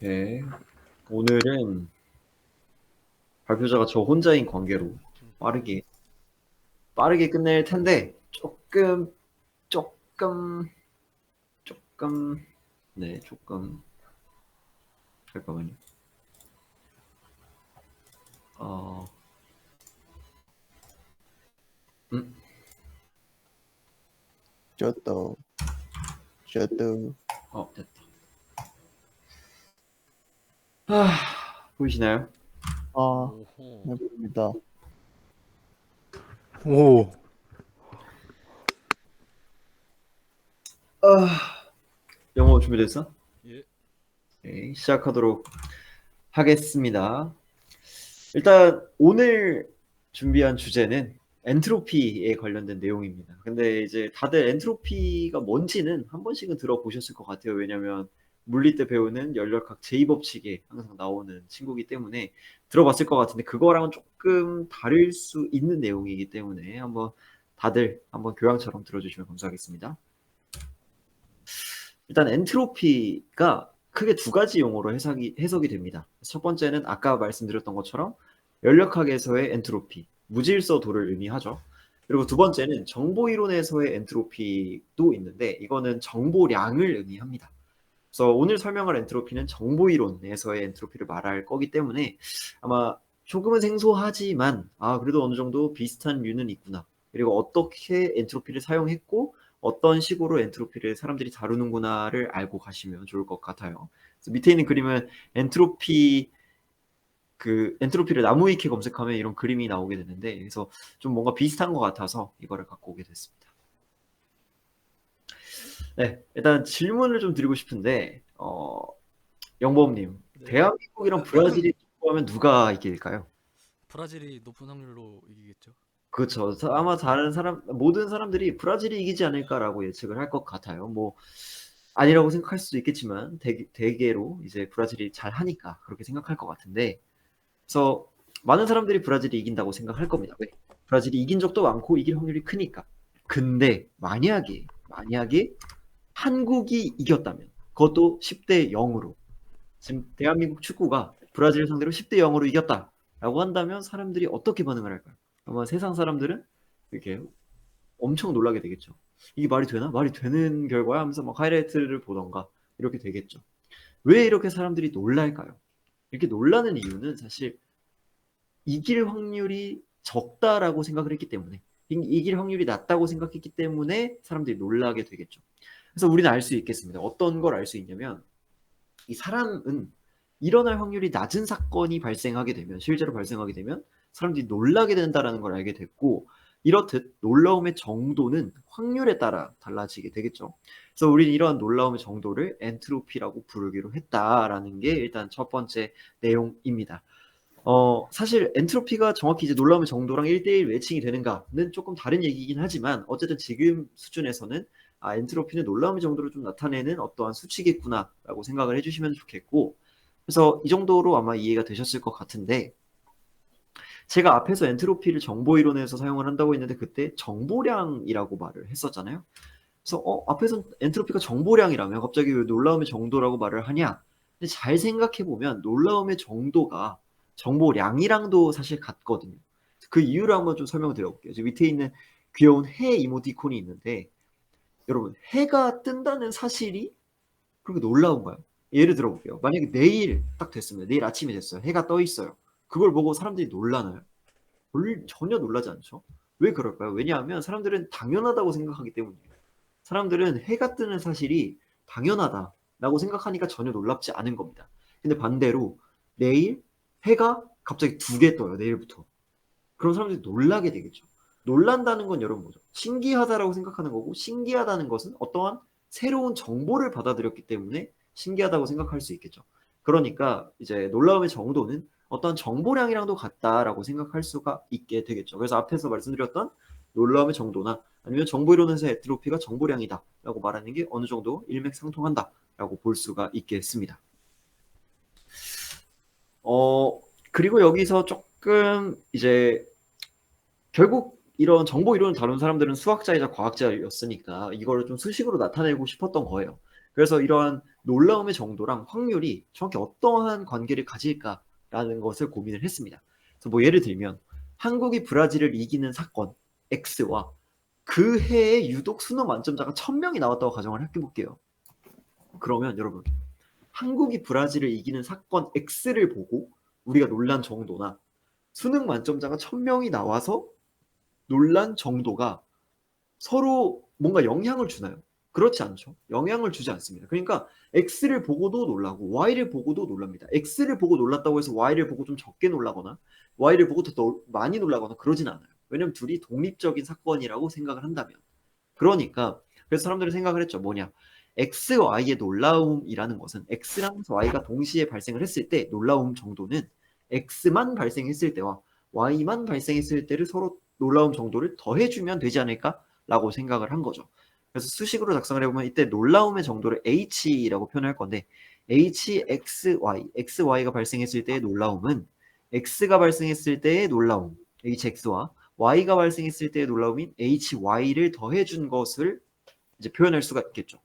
네. 오늘은 발표자가 저 혼자인 관계로 빠르게 끝낼 텐데 조금 네, 조금 잠깐만요. 어, 음, 저도 됐다. 아, 보이시나요? 오호. 해봅니다. 오. 영어 준비됐어? 예. 네, 시작하도록 하겠습니다. 일단 오늘 준비한 주제는 엔트로피에 관련된 내용입니다. 근데 이제 다들 엔트로피가 뭔지는 한 번씩은 들어보셨을 것 같아요. 왜냐하면 물리 때 배우는 열역학 제2법칙에 항상 나오는 친구이기 때문에 들어봤을 것 같은데 그거랑은 조금 다를 수 있는 내용이기 때문에 다들 한번 교양처럼 들어주시면 감사하겠습니다. 일단 엔트로피가 크게 두 가지 용어로 해석이 됩니다. 첫 번째는 아까 말씀드렸던 것처럼 연력학에서의 엔트로피, 무질서도를 의미하죠. 그리고 두 번째는 정보이론에서의 엔트로피도 있는데 이거는 정보량을 의미합니다. 그래서 오늘 설명할 엔트로피는 정보이론에서의 엔트로피를 말할 거기 때문에 아마 조금은 생소하지만 그래도 어느 정도 비슷한 류는 있구나. 그리고 어떻게 엔트로피를 사용했고 어떤 식으로 엔트로피를 사람들이 다루는구나를 알고 가시면 좋을 것 같아요. 그래서 밑에 있는 그림은 엔트로피를 나무위키 검색하면 이런 그림이 나오게 되는데 그래서 좀 뭔가 비슷한 것 같아서 이거를 갖고 오게 됐습니다. 네, 일단 질문을 좀 드리고 싶은데 영범님, 네. 대한민국이랑 브라질이 축구하면 누가 이길까요? 브라질이 높은 확률로 이기겠죠. 그렇죠. 아마 모든 사람들이 브라질이 이기지 않을까라고 예측을 할 것 같아요. 뭐 아니라고 생각할 수도 있겠지만 대개로 이제 브라질이 잘 하니까 그렇게 생각할 것 같은데, 그래서 많은 사람들이 브라질이 이긴다고 생각할 겁니다. 왜? 브라질이 이긴 적도 많고 이길 확률이 크니까. 근데 만약에 한국이 이겼다면, 그것도 10대 0으로. 지금 대한민국 축구가 브라질 상대로 10대 0으로 이겼다라고 한다면 사람들이 어떻게 반응을 할까요? 아마 세상 사람들은 이렇게 엄청 놀라게 되겠죠. 이게 말이 되나? 말이 되는 결과야 하면서 막 하이라이트를 보던가 이렇게 되겠죠. 왜 이렇게 사람들이 놀랄까요? 이렇게 놀라는 이유는 사실 이길 확률이 적다라고 생각을 했기 때문에, 이길 확률이 낮다고 생각했기 때문에 사람들이 놀라게 되겠죠. 그래서 우리는 알 수 있겠습니다. 어떤 걸 알 수 있냐면 이 사람은 일어날 확률이 낮은 사건이 실제로 발생하게 되면 사람들이 놀라게 된다라는 걸 알게 됐고, 이렇듯 놀라움의 정도는 확률에 따라 달라지게 되겠죠. 그래서 우리는 이러한 놀라움의 정도를 엔트로피라고 부르기로 했다라는 게 일단 첫 번째 내용입니다. 사실 엔트로피가 정확히 이제 놀라움의 정도랑 1대1 매칭이 되는가는 조금 다른 얘기이긴 하지만 어쨌든 지금 수준에서는 엔트로피는 놀라움의 정도를 좀 나타내는 어떠한 수치겠구나라고 생각을 해주시면 좋겠고, 그래서 이 정도로 아마 이해가 되셨을 것 같은데, 제가 앞에서 엔트로피를 정보이론에서 사용을 한다고 했는데 그때 정보량이라고 말을 했었잖아요. 그래서 앞에서 엔트로피가 정보량이라면 갑자기 왜 놀라움의 정도라고 말을 하냐? 근데 잘 생각해 보면 놀라움의 정도가 정보량이랑도 사실 같거든요. 그 이유를 한번 좀 설명을 드려볼게요. 지금 밑에 있는 귀여운 해 이모티콘이 있는데, 여러분 해가 뜬다는 사실이 그렇게 놀라운가요? 예를 들어볼게요. 만약에 내일 딱 됐습니다. 내일 아침이 됐어요. 해가 떠 있어요. 그걸 보고 사람들이 놀라나요? 전혀 놀라지 않죠. 왜 그럴까요? 왜냐하면 사람들은 당연하다고 생각하기 때문이에요. 사람들은 해가 뜨는 사실이 당연하다라고 생각하니까 전혀 놀랍지 않은 겁니다. 근데 반대로 내일 해가 갑자기 두 개 떠요. 내일부터. 그럼 사람들이 놀라게 되겠죠. 놀란다는 건 여러분 뭐죠? 신기하다라고 생각하는 거고, 신기하다는 것은 어떠한 새로운 정보를 받아들였기 때문에 신기하다고 생각할 수 있겠죠. 그러니까 이제 놀라움의 정도는 어떤 정보량이랑도 같다라고 생각할 수가 있게 되겠죠. 그래서 앞에서 말씀드렸던 놀라움의 정도나 아니면 정보이론에서 엔트로피가 정보량이다라고 말하는 게 어느 정도 일맥상통한다라고 볼 수가 있겠습니다. 그리고 여기서 조금 이제 결국 이런 정보 이론을 다룬 사람들은 수학자이자 과학자였으니까 이거를 좀 수식으로 나타내고 싶었던 거예요. 그래서 이러한 놀라움의 정도랑 확률이 정확히 어떠한 관계를 가질까라는 것을 고민을 했습니다. 그래서 뭐 예를 들면 한국이 브라질을 이기는 사건 X와 그 해에 유독 수능 만점자가 1000명이 나왔다고 가정을 해볼게요. 그러면 여러분 한국이 브라질을 이기는 사건 X를 보고 우리가 놀란 정도나 수능 만점자가 1000명이 나와서 놀란 정도가 서로 뭔가 영향을 주나요? 그렇지 않죠. 영향을 주지 않습니다. 그러니까 X를 보고도 놀라고 Y를 보고도 놀랍니다. X를 보고 놀랐다고 해서 Y를 보고 좀 적게 놀라거나 Y를 보고 더 많이 놀라거나 그러진 않아요. 왜냐면 둘이 독립적인 사건이라고 생각을 한다면. 그러니까 그래서 사람들이 생각을 했죠. 뭐냐? X, Y의 놀라움이라는 것은 X랑 Y가 동시에 발생을 했을 때 놀라움 정도는 X만 발생했을 때와 Y만 발생했을 때를 서로 놀라움 정도를 더해주면 되지 않을까라고 생각을 한 거죠. 그래서 수식으로 작성을 해보면 이때 놀라움의 정도를 H라고 표현할 건데 H, X, Y, X, Y가 발생했을 때의 놀라움은 X가 발생했을 때의 놀라움, HX와 Y가 발생했을 때의 놀라움인 HY를 더해준 것을 이제 표현할 수가 있겠죠.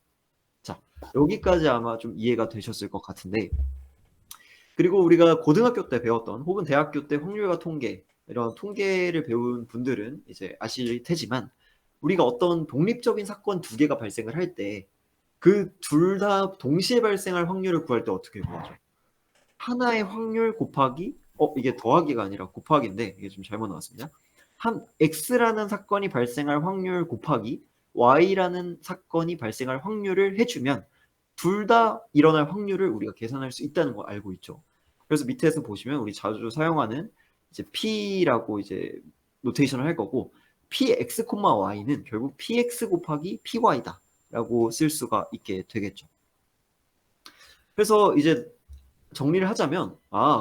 자, 여기까지 아마 좀 이해가 되셨을 것 같은데 그리고 우리가 고등학교 때 배웠던 혹은 대학교 때 확률과 통계 이런 통계를 배운 분들은 이제 아실 테지만 우리가 어떤 독립적인 사건 두 개가 발생을 할 때 그 둘 다 동시에 발생할 확률을 구할 때 어떻게 구하죠? 하나의 확률 곱하기 이게 더하기가 아니라 곱하기인데 이게 좀 잘못 나왔습니다. 한 X라는 사건이 발생할 확률 곱하기 Y라는 사건이 발생할 확률을 해주면 둘 다 일어날 확률을 우리가 계산할 수 있다는 거 알고 있죠. 그래서 밑에서 보시면 우리 자주 사용하는 이제 P라고 이제 노테이션을 할 거고 PX, Y는 결국 PX 곱하기 PY다 라고 쓸 수가 있게 되겠죠. 그래서 이제 정리를 하자면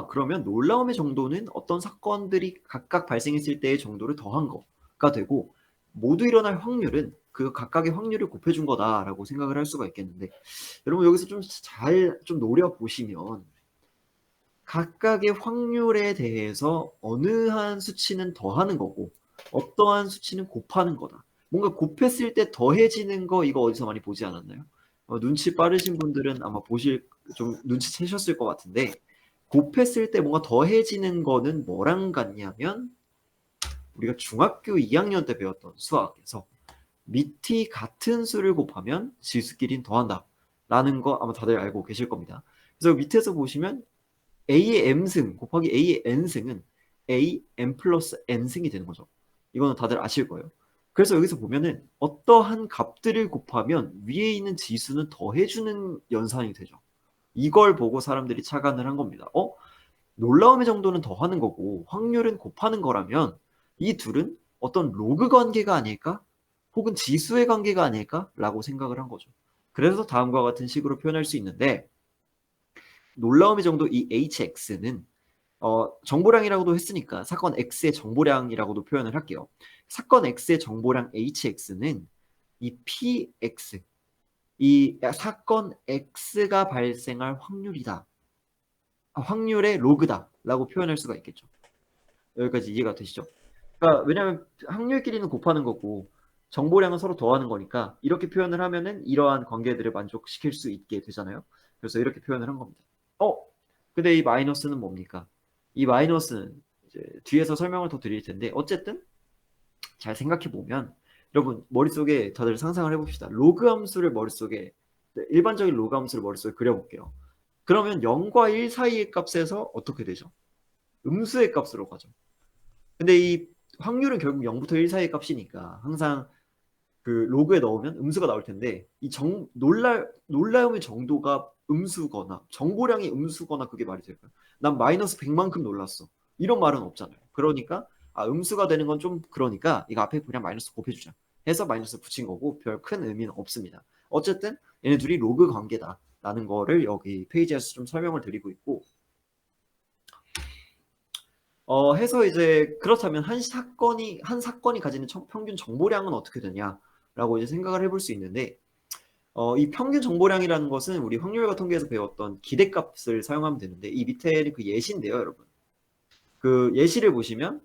그러면 놀라움의 정도는 어떤 사건들이 각각 발생했을 때의 정도를 더한 거가 되고 모두 일어날 확률은 그 각각의 확률을 곱해준 거다라고 생각을 할 수가 있겠는데 여러분 여기서 좀 잘 좀 노려보시면 각각의 확률에 대해서 어느 한 수치는 더하는 거고 어떠한 수치는 곱하는 거다. 뭔가 곱했을 때 더해지는 거 이거 어디서 많이 보지 않았나요? 눈치 빠르신 분들은 아마 좀 눈치채셨을 것 같은데 곱했을 때 뭔가 더해지는 거는 뭐랑 같냐면 우리가 중학교 2학년 때 배웠던 수학에서 밑이 같은 수를 곱하면 지수끼리는 더한다 라는 거 아마 다들 알고 계실 겁니다. 그래서 밑에서 보시면 A의 M승 곱하기 A의 N승은 A, M 플러스 N승이 되는 거죠. 이거는 다들 아실 거예요. 그래서 여기서 보면은 어떠한 값들을 곱하면 위에 있는 지수는 더해주는 연산이 되죠. 이걸 보고 사람들이 착안을 한 겁니다. 놀라움의 정도는 더하는 거고 확률은 곱하는 거라면 이 둘은 어떤 로그 관계가 아닐까? 혹은 지수의 관계가 아닐까? 라고 생각을 한 거죠. 그래서 다음과 같은 식으로 표현할 수 있는데 놀라움의 정도 이 hx는 정보량이라고도 했으니까 사건 x의 정보량이라고도 표현을 할게요. 사건 x의 정보량 hx는 이 px, 이 사건 x가 발생할 확률이다. 확률의 로그다 라고 표현할 수가 있겠죠. 여기까지 이해가 되시죠? 그러니까 왜냐하면 확률끼리는 곱하는 거고 정보량은 서로 더하는 거니까 이렇게 표현을 하면은 이러한 관계들을 만족시킬 수 있게 되잖아요. 그래서 이렇게 표현을 한 겁니다. 근데 이 마이너스는 뭡니까? 이 마이너스는 이제 뒤에서 설명을 더 드릴 텐데 어쨌든 잘 생각해 보면 여러분 머릿속에 다들 상상을 해봅시다. 로그 함수를 머릿속에 일반적인 로그 함수를 머릿속에 그려볼게요. 그러면 0과 1 사이의 값에서 어떻게 되죠? 음수의 값으로 가죠. 근데 이 확률은 결국 0부터 1 사이의 값이니까 항상 그 로그에 넣으면 음수가 나올 텐데 이 놀라움의 정도가 음수거나 정보량이 음수거나 그게 말이 될까요? 난 마이너스 100만큼 놀랐어. 이런 말은 없잖아요. 그러니까 음수가 되는 건 좀 그러니까 이거 앞에 그냥 마이너스 곱해주자 해서 마이너스 붙인 거고 별 큰 의미는 없습니다. 어쨌든 얘네 둘이 로그 관계다라는 거를 여기 페이지에서 좀 설명을 드리고 있고 해서 이제 그렇다면 한 사건이 가지는 평균 정보량은 어떻게 되냐라고 이제 생각을 해볼 수 있는데 이 평균 정보량이라는 것은 우리 확률과 통계에서 배웠던 기대값을 사용하면 되는데 이 밑에는 그 예시인데요, 여러분. 그 예시를 보시면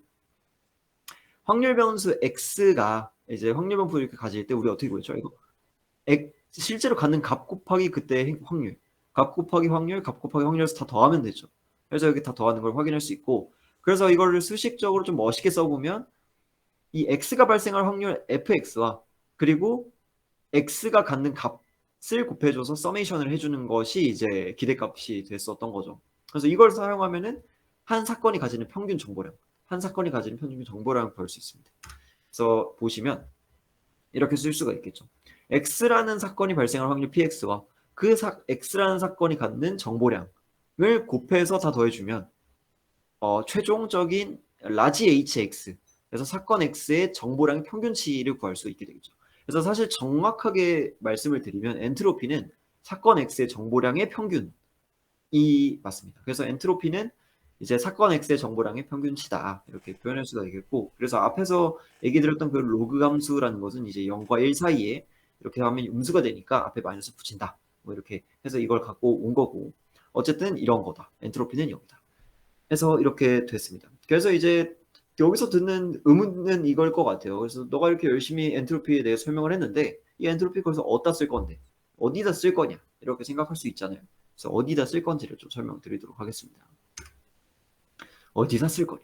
확률 변수 x가 이제 확률 분포를 이렇게 가질 때 우리 어떻게 보였죠? 이거 실제로 갖는 값 곱하기 그때 확률, 값 곱하기 확률, 값 곱하기 확률에서 다 더하면 되죠. 그래서 여기 다 더하는 걸 확인할 수 있고, 그래서 이거를 수식적으로 좀 멋있게 써보면 이 x가 발생할 확률 fx와 그리고 x가 갖는 값을 곱해줘서 서메이션을 해주는 것이 이제 기대값이 됐었던 거죠. 그래서 이걸 사용하면은 한 사건이 가지는 평균 정보량, 한 사건이 가지는 평균 정보량을 구할 수 있습니다. 그래서 보시면 이렇게 쓸 수가 있겠죠. x라는 사건이 발생할 확률 px와 그 x라는 사건이 갖는 정보량을 곱해서 다 더해주면 최종적인 라지 hx, 그래서 사건 x의 정보량의 평균치를 구할 수 있게 되겠죠. 그래서 사실 정확하게 말씀을 드리면 엔트로피는 사건 x의 정보량의 평균이 맞습니다. 그래서 엔트로피는 이제 사건 x의 정보량의 평균치다, 이렇게 표현할 수가 있겠고, 그래서 앞에서 얘기 드렸던 그 로그 함수라는 것은 이제 0과 1 사이에 이렇게 하면 음수가 되니까 앞에 마이너스 붙인다, 뭐 이렇게 해서 이걸 갖고 온 거고, 어쨌든 이런 거다. 엔트로피는 0이다. 해서 이렇게 됐습니다. 그래서 이제 여기서 듣는 의문은 이걸 것 같아요. 그래서 너가 이렇게 열심히 엔트로피에 대해 설명을 했는데 이 엔트로피 거기서 어디다 쓸 건데, 어디다 쓸 거냐, 이렇게 생각할 수 있잖아요. 그래서 어디다 쓸 건지를 좀 설명드리도록 하겠습니다. 어디다 쓸 거냐.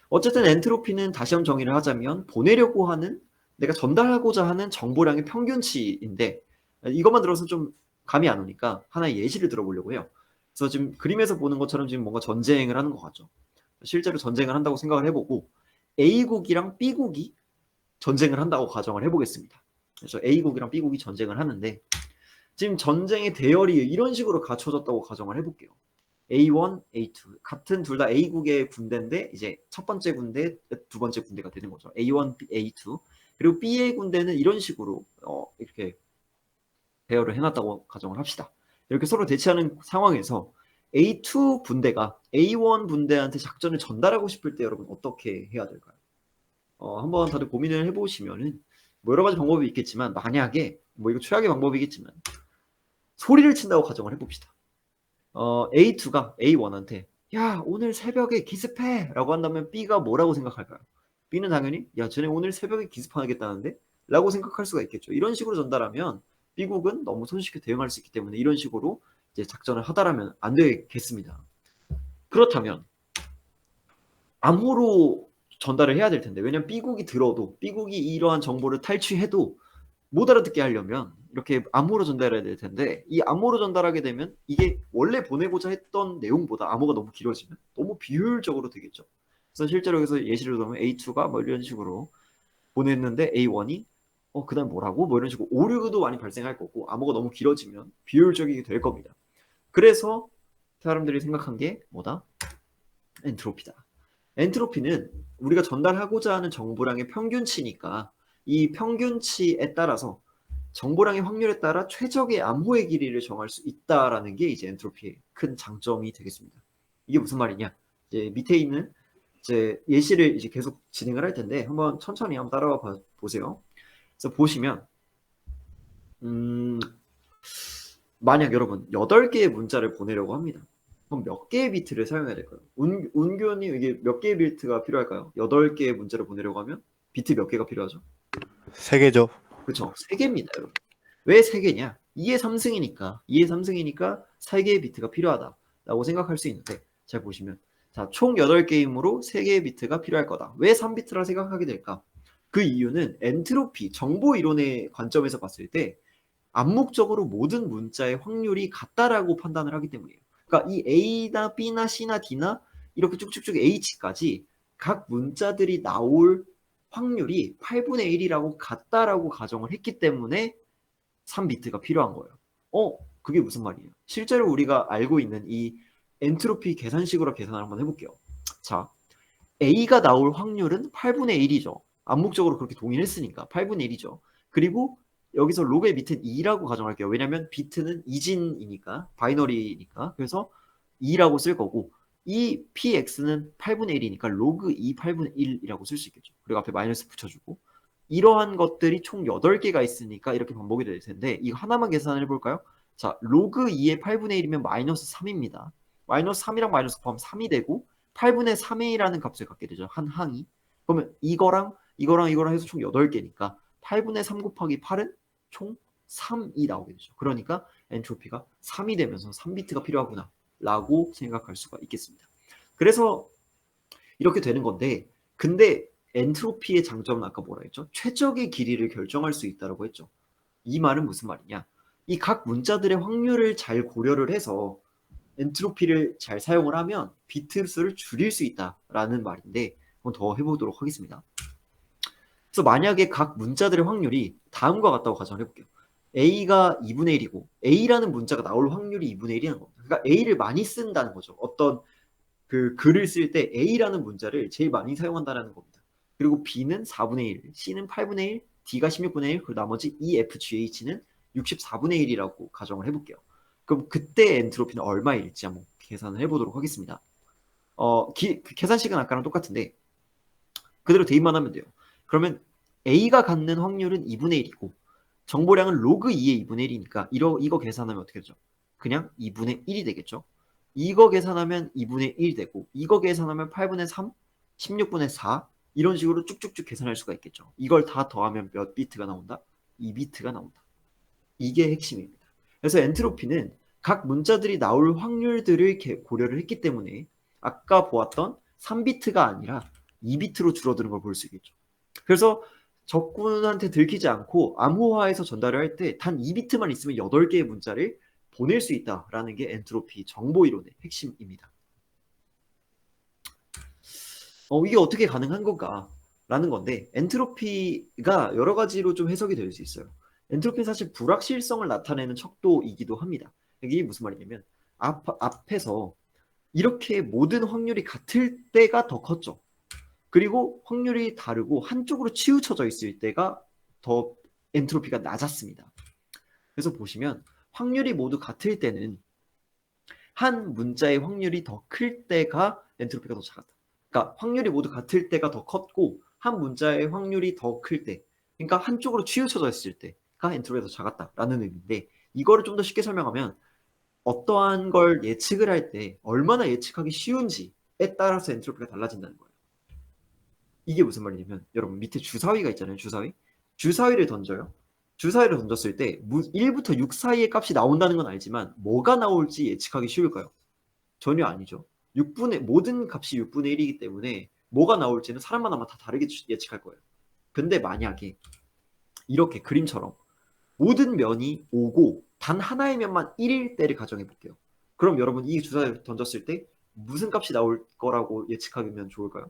어쨌든 엔트로피는 다시 한번 정의를 하자면 보내려고 하는, 내가 전달하고자 하는 정보량의 평균치인데, 이것만 들어서 좀 감이 안 오니까 하나의 예시를 들어보려고 해요. 그래서 지금 그림에서 보는 것처럼 지금 뭔가 전쟁을 하는 것 같죠. 실제로 전쟁을 한다고 생각을 해보고 A국이랑 B국이 전쟁을 한다고 가정을 해보겠습니다. 그래서 A국이랑 B국이 전쟁을 하는데 지금 전쟁의 대열이 이런 식으로 갖춰졌다고 가정을 해볼게요. A1, A2 같은 둘 다 A국의 군대인데 이제 첫 번째 군대, 두 번째 군대가 되는 거죠. A1, A2 그리고 B의 군대는 이런 식으로 이렇게 대열을 해놨다고 가정을 합시다. 이렇게 서로 대치하는 상황에서 A2 분대가 A1 분대한테 작전을 전달하고 싶을 때 여러분 어떻게 해야 될까요? 한번 다들 고민을 해보시면은 뭐 여러 가지 방법이 있겠지만, 만약에 뭐 이거 최악의 방법이겠지만 소리를 친다고 가정을 해봅시다. A2가 A1한테 야 오늘 새벽에 기습해 라고 한다면 B가 뭐라고 생각할까요? B는 당연히 야 쟤네 오늘 새벽에 기습하겠다는데? 라고 생각할 수가 있겠죠. 이런 식으로 전달하면 B국은 너무 손쉽게 대응할 수 있기 때문에 이런 식으로 이제 작전을 하다라면 안 되겠습니다. 그렇다면 암호로 전달을 해야 될 텐데, 왜냐면 B국이 들어도, B국이 이러한 정보를 탈취해도 못 알아듣게 하려면 이렇게 암호로 전달해야 될 텐데, 이 암호로 전달하게 되면 이게 원래 보내고자 했던 내용보다 암호가 너무 길어지면 너무 비효율적으로 되겠죠. 그래서 실제로 여기서 예시를 들면 A2가 뭐 이런 식으로 보냈는데 A1이 그다음 뭐라고? 뭐 이런 식으로 오류도 많이 발생할 거고, 암호가 너무 길어지면 비효율적이게 될 겁니다. 그래서 사람들이 생각한 게 뭐다? 엔트로피다. 엔트로피는 우리가 전달하고자 하는 정보량의 평균치니까 이 평균치에 따라서 정보량의 확률에 따라 최적의 암호의 길이를 정할 수 있다라는 게 이제 엔트로피의 큰 장점이 되겠습니다. 이게 무슨 말이냐? 이제 밑에 있는 이제 예시를 이제 계속 진행을 할 텐데 한번 천천히 한번 따라와 보세요. 그래서 보시면 만약 여러분 8개의 문자를 보내려고 합니다. 그럼 몇 개의 비트를 사용해야 될까요? 운교님 이게 몇 개의 비트가 필요할까요? 8개의 문자를 보내려고 하면 비트 몇 개가 필요하죠? 3개죠. 그렇죠. 3개입니다, 여러분. 왜 3개냐? 2의 3승이니까 2의 3승이니까 3개의 비트가 필요하다라고 생각할 수 있는데, 잘 보시면 자, 총 8게임으로 3개의 비트가 필요할 거다. 왜 3비트라 생각하게 될까? 그 이유는 엔트로피, 정보 이론의 관점에서 봤을 때 암묵적으로 모든 문자의 확률이 같다라고 판단을 하기 때문이에요. 그러니까 이 A나 B나 C나 D나 이렇게 쭉쭉쭉 H까지 각 문자들이 나올 확률이 8분의 1이라고 같다라고 가정을 했기 때문에 3비트가 필요한 거예요. 그게 무슨 말이에요? 실제로 우리가 알고 있는 이 엔트로피 계산식으로 계산을 한번 해볼게요. 자, A가 나올 확률은 8분의 1이죠. 암묵적으로 그렇게 동일했으니까 8분의 1이죠. 그리고 여기서 로그의 밑은 2라고 가정할게요. 왜냐면 비트는 이진이니까, 바이너리니까. 그래서 2라고 쓸 거고, 이 px는 8분의 1이니까 로그 2 8분의 1이라고 쓸 수 있겠죠. 그리고 앞에 마이너스 붙여주고, 이러한 것들이 총 8개가 있으니까 이렇게 반복이 될 텐데, 이거 하나만 계산을 해볼까요? 자, 로그 2의 8분의 1이면 마이너스 3입니다. 마이너스 3이랑 마이너스 곱하면 3이 되고 8분의 3이라는 값을 갖게 되죠. 한 항이. 그러면 이거랑 해서 총 8개니까 8분의 3 곱하기 8은 총 3이 나오게 되죠. 그러니까 엔트로피가 3이 되면서 3비트가 필요하구나 라고 생각할 수가 있겠습니다. 그래서 이렇게 되는 건데, 근데 엔트로피의 장점은 아까 뭐라 했죠? 최적의 길이를 결정할 수 있다고 했죠. 이 말은 무슨 말이냐? 이 각 문자들의 확률을 잘 고려를 해서 엔트로피를 잘 사용을 하면 비트 수를 줄일 수 있다라는 말인데, 한번 더 해보도록 하겠습니다. 그래서 만약에 각 문자들의 확률이 다음과 같다고 가정을 해볼게요. A가 2분의 1이고 A라는 문자가 나올 확률이 2분의 1이라는 겁니다. 그러니까 A를 많이 쓴다는 거죠. 어떤 그 글을 쓸 때 A라는 문자를 제일 많이 사용한다는 겁니다. 그리고 B는 4분의 1, C는 8분의 1, D가 16분의 1, 그리고 나머지 E, F, G, H는 64분의 1이라고 가정을 해볼게요. 그럼 그때 엔트로피는 얼마일지 한번 계산을 해보도록 하겠습니다. 계산식은 아까랑 똑같은데 그대로 대입만 하면 돼요. 그러면 A가 갖는 확률은 2분의 1이고 정보량은 로그 2의 2분의 1이니까 이거 계산하면 어떻게 되죠? 그냥 2분의 1이 되겠죠. 이거 계산하면 2분의 1 되고 이거 계산하면 8분의 3, 16분의 4 이런 식으로 쭉쭉쭉 계산할 수가 있겠죠. 이걸 다 더하면 몇 비트가 나온다? 2비트가 나온다. 이게 핵심입니다. 그래서 엔트로피는 각 문자들이 나올 확률들을 고려를 했기 때문에 아까 보았던 3비트가 아니라 2비트로 줄어드는 걸 볼 수 있겠죠. 그래서 적군한테 들키지 않고 암호화해서 전달을 할 때 단 2비트만 있으면 8개의 문자를 보낼 수 있다라는 게 엔트로피 정보 이론의 핵심입니다. 이게 어떻게 가능한 건가? 라는 건데 엔트로피가 여러 가지로 좀 해석이 될 수 있어요. 엔트로피는 사실 불확실성을 나타내는 척도이기도 합니다. 이게 무슨 말이냐면 앞에서 이렇게 모든 확률이 같을 때가 더 컸죠. 그리고 확률이 다르고 한쪽으로 치우쳐져 있을 때가 더 엔트로피가 낮았습니다. 그래서 보시면 확률이 모두 같을 때는 한 문자의 확률이 더 클 때가 엔트로피가 더 작았다. 그러니까 확률이 모두 같을 때가 더 컸고 한 문자의 확률이 더 클 때, 그러니까 한쪽으로 치우쳐져 있을 때가 엔트로피가 더 작았다라는 의미인데 이거를 좀 더 쉽게 설명하면 어떠한 걸 예측을 할 때 얼마나 예측하기 쉬운지에 따라서 엔트로피가 달라진다는 거예요. 이게 무슨 말이냐면 여러분 밑에 주사위가 있잖아요. 주사위를 던져요. 주사위를 던졌을 때 1부터 6 사이의 값이 나온다는 건 알지만 뭐가 나올지 예측하기 쉬울까요? 전혀 아니죠. 모든 값이 6분의 1이기 때문에 뭐가 나올지는 사람마다 다 다르게 예측할 거예요. 근데 만약에 이렇게 그림처럼 모든 면이 5고 단 하나의 면만 1일 때를 가정해 볼게요. 그럼 여러분 이 주사위를 던졌을 때 무슨 값이 나올 거라고 예측하면 좋을까요?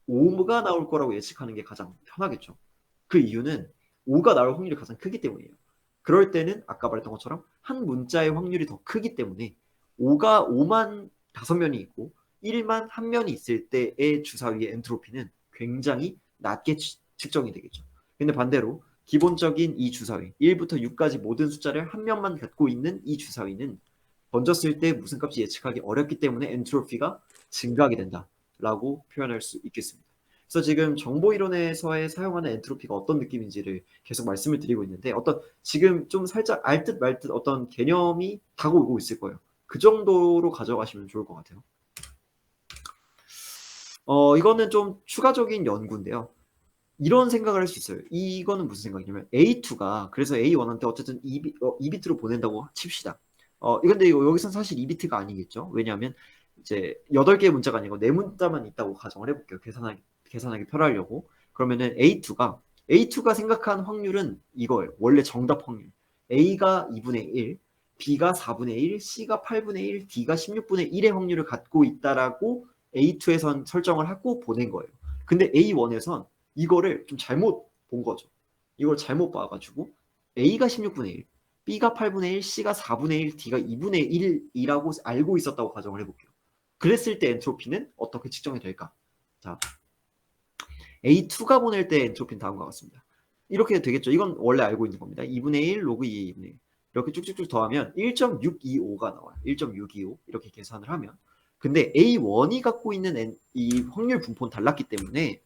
5가 나올 거라고 예측하는 게 가장 편하겠죠. 그 이유는 5가 나올 확률이 가장 크기 때문이에요. 그럴 때는 아까 말했던 것처럼 한 문자의 확률이 더 크기 때문에 5만 5면이 있고 1만 1면이 있을 때의 주사위의 엔트로피는 굉장히 낮게 측정이 되겠죠. 근데 반대로 기본적인 이 주사위 1부터 6까지 모든 숫자를 한 면만 갖고 있는 이 주사위는 던졌을 때 무슨 값이 예측하기 어렵기 때문에 엔트로피가 증가하게 된다라고 표현할 수 있겠습니다. 그래서 지금 정보 이론에서의 사용하는 엔트로피가 어떤 느낌인지를 계속 말씀을 드리고 있는데 지금 좀 살짝 알 듯 말 듯 어떤 개념이 다가오고 있을 거예요. 그 정도로 가져가시면 좋을 것 같아요. 이거는 좀 추가적인 연구인데요. 이런 생각을 할 수 있어요. 이거는 무슨 생각이냐면 A2가 그래서 A1한테 어쨌든 2비트로 보낸다고 칩시다. 근데 여기선 사실 2비트가 아니겠죠. 왜냐하면 이제 8개의 문자가 아니고 4문자만 있다고 가정을 해볼게요. 계산하기 편하려고. 그러면은 A2가 생각한 확률은 이거예요. 원래 정답 확률. A가 2분의 1, B가 4분의 1, C가 8분의 1, D가 16분의 1의 확률을 갖고 있다라고 A2에선 설정을 하고 보낸 거예요. 근데 A1에선 이거를 좀 잘못 본 거죠. 이걸 잘못 봐가지고 A가 16분의 1, B가 8분의 1, C가 4분의 1, D가 2분의 1이라고 알고 있었다고 가정을 해볼게요. 그랬을 때 엔트로피는 어떻게 측정이 될까? 자, A2가 보낼 때 엔트로피는 다음과 같습니다. 이렇게 되겠죠. 이건 원래 알고 있는 겁니다. 2분의 1 로그 2의 2분의 1. 이렇게 쭉쭉쭉 더하면 1.625가 나와요. 1.625 이렇게 계산을 하면. 근데 A1이 갖고 있는 이 확률 분포는 달랐기 때문에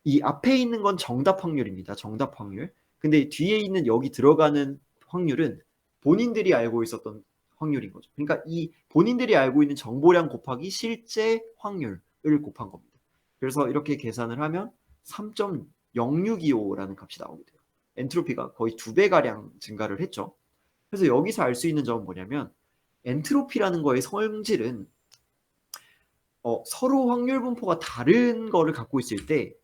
이 앞에 있는 건 정답 확률입니다. 정답 확률. 근데 뒤에 있는 여기 들어가는 확률은 본인들이 알고 있었던 확률인 거죠. 그러니까 이 본인들이 알고 있는 정보량 곱하기 실제 확률을 곱한 겁니다. 그래서 이렇게 계산을 하면 3.0625라는 값이 나오게 돼요. 엔트로피가 거의 2배가량 증가를 했죠. 그래서 여기서 알 수 있는 점은 뭐냐면 엔트로피라는 거의 성질은 서로 확률 분포가 다른 거를 갖고 있을 때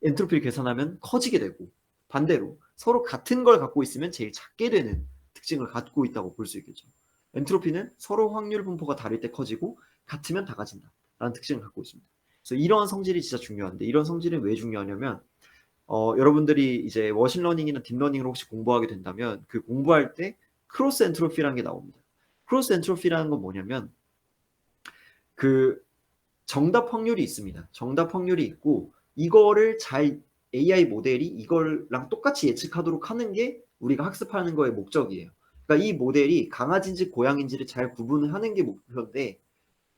엔트로피를 계산하면 커지게 되고, 반대로 서로 같은 걸 갖고 있으면 제일 작게 되는 특징을 갖고 있다고 볼 수 있겠죠. 엔트로피는 서로 확률 분포가 다를 때 커지고 같으면 작아진다 라는 특징을 갖고 있습니다. 그래서 이런 성질이 진짜 중요한데, 이런 성질은 왜 중요하냐면 여러분들이 이제 머신러닝이나 딥러닝을 혹시 공부하게 된다면 그 공부할 때 크로스 엔트로피라는 게 나옵니다. 크로스 엔트로피라는 건 뭐냐면 그 정답 확률이 있습니다. 정답 확률이 있고 이거를 잘 AI 모델이 이걸랑 똑같이 예측하도록 하는 게 우리가 학습하는 거의 목적이에요. 그러니까 이 모델이 강아지인지 고양이인지를 잘 구분하는 게 목표인데,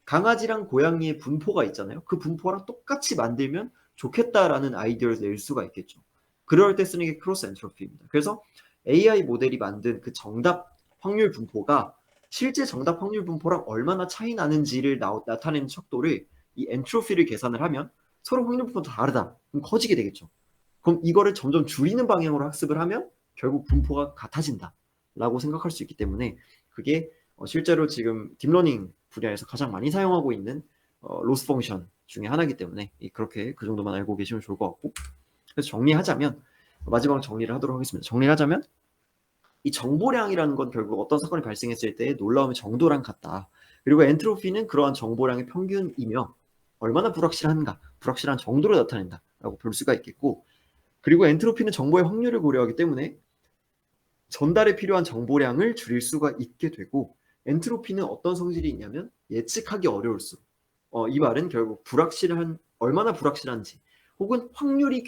강아지랑 고양이의 분포가 있잖아요. 그 분포랑 똑같이 만들면 좋겠다라는 아이디어를 낼 수가 있겠죠. 그럴 때 쓰는 게 크로스 엔트로피입니다. 그래서 AI 모델이 만든 그 정답 확률 분포가 실제 정답 확률 분포랑 얼마나 차이 나는지를 나타내는 척도를 이 엔트로피를 계산을 하면 서로 확률 분포가 다르다. 그럼 커지게 되겠죠. 그럼 이거를 점점 줄이는 방향으로 학습을 하면 결국 분포가 같아진다 라고 생각할 수 있기 때문에, 그게 실제로 지금 딥러닝 분야에서 가장 많이 사용하고 있는 로스 펑션 중에 하나이기 때문에 그렇게 그 정도만 알고 계시면 좋을 것 같고, 그래서 정리하자면, 마지막 정리를 하도록 하겠습니다. 정리하자면 이 정보량이라는 건 결국 어떤 사건이 발생했을 때 놀라움의 정도랑 같다. 그리고 엔트로피는 그러한 정보량의 평균이며 얼마나 불확실한가, 불확실한 정도를 나타낸다라고 볼 수가 있겠고, 그리고 엔트로피는 정보의 확률을 고려하기 때문에 전달에 필요한 정보량을 줄일 수가 있게 되고, 엔트로피는 어떤 성질이 있냐면 예측하기 어려울수록, 이 말은 결국 얼마나 불확실한지 혹은 확률이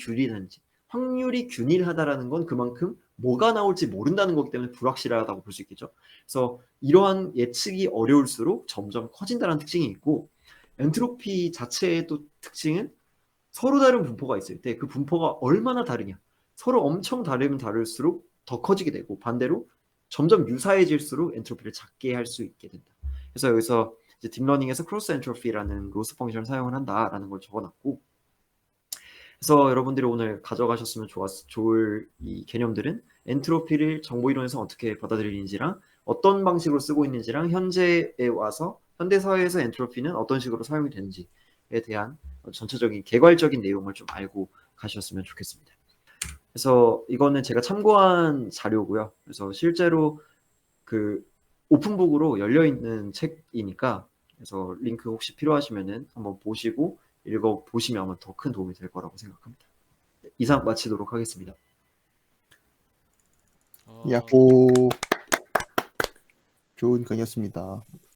균일하다라는 건 그만큼 뭐가 나올지 모른다는 거기 때문에 불확실하다고 볼 수 있겠죠. 그래서 이러한 예측이 어려울수록 점점 커진다는 특징이 있고, 엔트로피 자체의 또 특징은 서로 다른 분포가 있을 때 그 분포가 얼마나 다르냐, 서로 엄청 다르면 다를수록 더 커지게 되고, 반대로 점점 유사해질수록 엔트로피를 작게 할 수 있게 된다. 그래서 여기서 이제 딥러닝에서 크로스 엔트로피라는 로스 펑션을 사용을 한다라는 걸 적어놨고, 그래서 여러분들이 오늘 가져가셨으면 좋을 이 개념들은 엔트로피를 정보 이론에서 어떻게 받아들이는지랑 어떤 방식으로 쓰고 있는지랑 현재에 와서 현대 사회에서 엔트로피는 어떤 식으로 사용이 되는지에 대한 전체적인 개괄적인 내용을 좀 알고 가셨으면 좋겠습니다. 그래서 이거는 제가 참고한 자료고요. 그래서 실제로 그 오픈북으로 열려 있는 책이니까, 그래서 링크 혹시 필요하시면은 한번 보시고 읽어 보시면 아마 더 큰 도움이 될 거라고 생각합니다. 이상 마치도록 하겠습니다. 아, 야호. 좋은 강의였습니다.